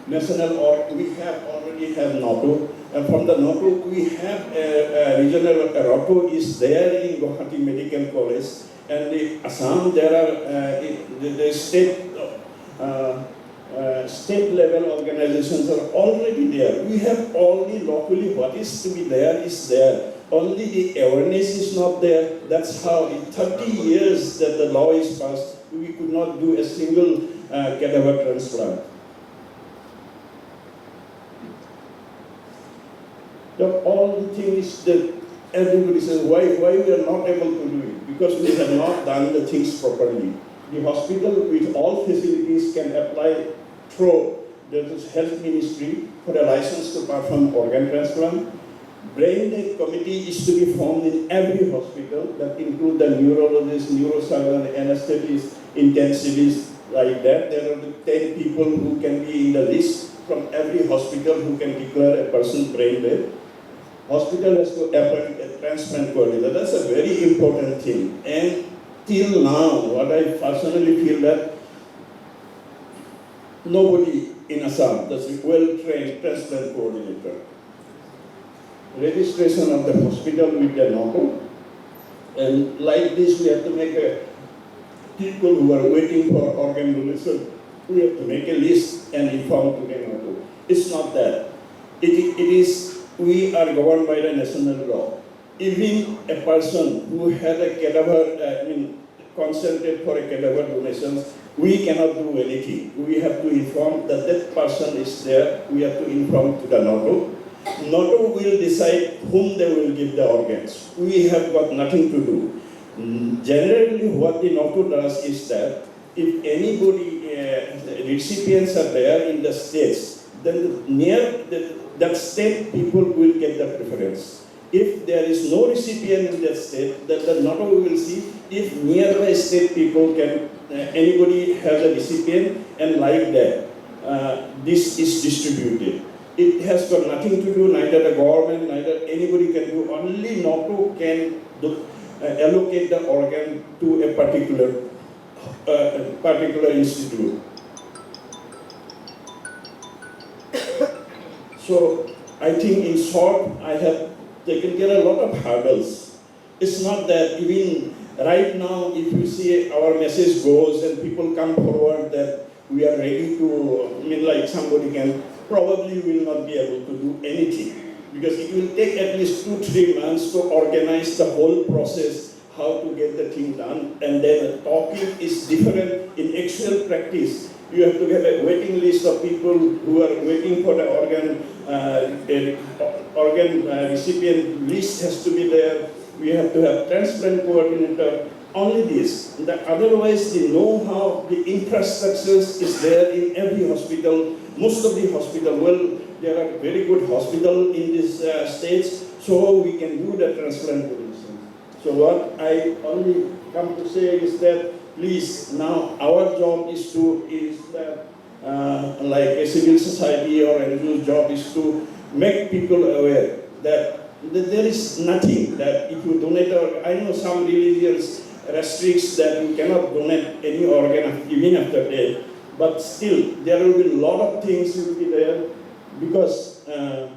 G: We already have NATO. And from the Noto, we have a regional Roto is there in Guwahati Medical College, and in Assam there are the state level organizations are already there. We have only locally what is to be there is there. Only the awareness is not there. That's how in 30 years that the law is passed, we could not do a single cadaver transplant. The only thing is that everybody says, why we are not able to do it? Because we have not done the things properly. The hospital with all facilities can apply through the health ministry for a license to perform organ transplant. Brain death committee is to be formed in every hospital that include the neurologists, neurosurgeons, anesthetists, intensivists, like that. There are 10 people who can be in the list from every hospital who can declare a person brain dead. Hospital has to appoint a transplant coordinator. That's a very important thing. And till now, what I personally feel that nobody in Assam that's a well-trained transplant coordinator. Registration of the hospital with the NOCO. And like this, we have to make a people who are waiting for organ donation, we have to make a list and inform to the NOCO. It's not that. It is, we are governed by the national law. Even a person who had a cadaver, consented for a cadaver donation, we cannot do anything. We have to inform that that person is there. We have to inform to the NOTO. NOTO will decide whom they will give the organs. We have got nothing to do. Generally, what the NOTO does is that if anybody, recipients are there in the states, then that state people will get the preference. If there is no recipient in that state, then the NOTO will see if nearby state people can, anybody has a recipient, and like that, this is distributed. It has got nothing to do, neither the government, neither anybody can do, only NOTO can allocate the organ to a particular institute. So I think in short, I have taken care of a lot of hurdles. It's not that even right now, if you see our message goes and people come forward that we are ready to, like somebody can, probably will not be able to do anything. Because it will take at least 2-3 months to organize the whole process, how to get the thing done. And then talking is different in actual practice. You have to have a waiting list of people who are waiting for the organ recipient list has to be there. We have to have transplant coordinator. Only this. Otherwise, the know-how, the infrastructure is there in every hospital. Most of the hospital, well, there are very good hospitals in these states, so we can do the transplant coordination. So what I only come to say is that, please, now our job is that like a civil society or NGO job is to make people aware that there is nothing that if you donate, or I know some religions restricts that you cannot donate any organ even after death, but still there will be a lot of things will be there, because that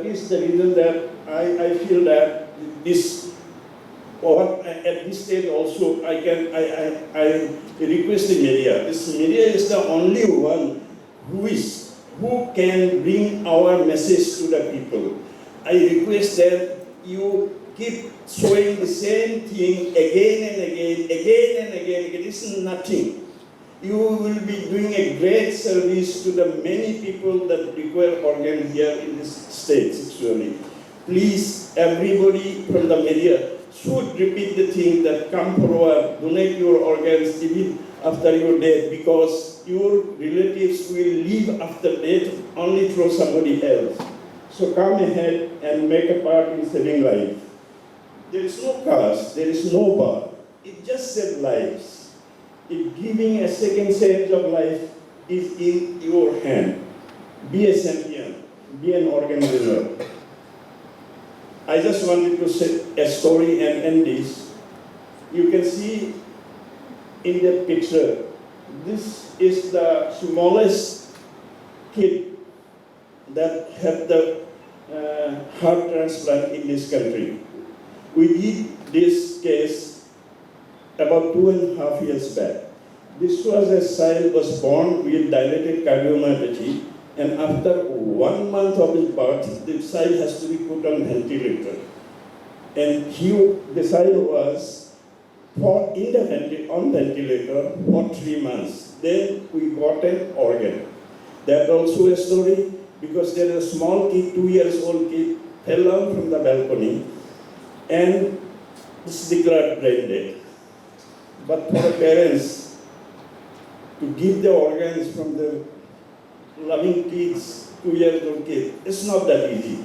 G: is the reason that I feel that this, or at this stage also I request the media. This media is the only one who can bring our message to the people. I request that you keep showing the same thing again and again. It is nothing. You will be doing a great service to the many people that require organ here in this state, actually. Please, everybody from the media should repeat the thing that come forward, donate your organs even after your death, because your relatives will live after death only through somebody else. So come ahead and make a part in saving life. There is no caste, there is no bar. It just saves lives. If giving a second chance of life is in your hand, be a champion, be an organ donor. I just wanted to say a story and end this. You can see in the picture, this is the smallest kid that have the heart transplant in this country. We did this case about 2.5 years back. This was a child was born with dilated cardiomyopathy, and after 1 month of his birth, the child has to be put on ventilator. And the child was on ventilator for 3 months. Then we got an organ. That's also a story, because there is a small kid, 2 years old kid, fell down from the balcony and is declared brain dead. But for the parents to give the organs from the loving kids, 2 years old kid, it's not that easy.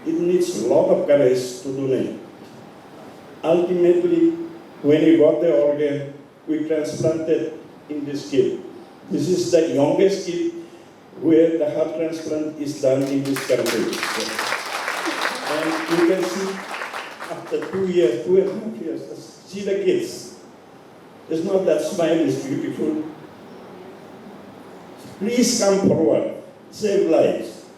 G: It needs a lot of courage to donate. Ultimately, when we got the organ, we transplanted in this kid. This is the youngest kid where the heart transplant is done in this country. And you can see after 2 years, 2.5 years, see the kids. It's not that smile is beautiful. Please come forward, save lives.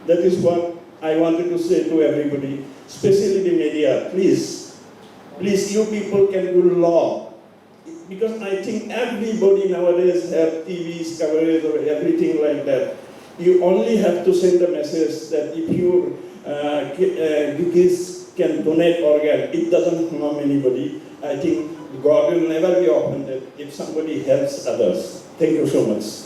G: That is what I wanted to say to everybody, especially the media. Please, you people can do law. Because I think everybody nowadays have TVs, coverage, or everything like that. You only have to send a message that if your kids can donate organ, it doesn't harm anybody. I think God will never be offended if somebody helps others. Thank you so much.